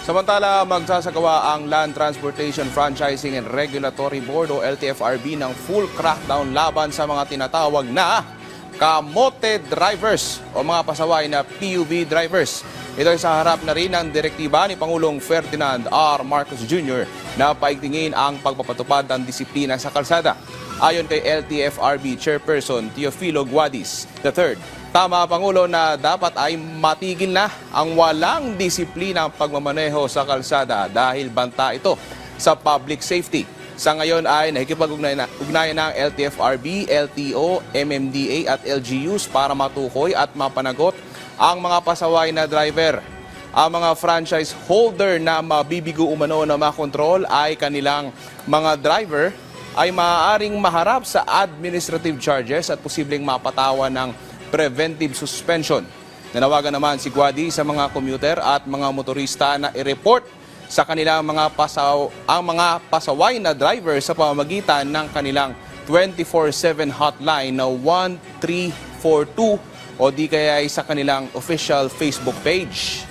Samantala, magsasagawa ang Land Transportation Franchising and Regulatory Board o LTFRB ng full crackdown laban sa mga tinatawag na kamote drivers o mga pasaway na PUV drivers. Ito ay sa harap na rin ng direktiba ni Pangulong Ferdinand R. Marcos Jr. na paigtingin ang pagpapatupad ng disiplina sa kalsada. Ayon kay LTFRB Chairperson Teofilo Guadis III, tama Pangulo na dapat ay matigil na ang walang disiplina ang pagmamaneho sa kalsada dahil banta ito sa public safety. Sa ngayon ay nakikipag-ugnayan ng LTFRB, LTO, MMDA at LGUs para matukoy at mapanagot ang mga pasaway na driver. Ang mga franchise holder na mabibigo umano na makontrol ay kanilang mga driver ay maaaring maharap sa administrative charges at posibleng mapatawan ng preventive suspension. Nanawagan naman si Guadi sa mga commuter at mga motorista na i-report sa kanilang mga pasaway na driver sa pamamagitan ng kanilang 24/7 hotline na 1342 o di kaya ay sa kanilang official Facebook page.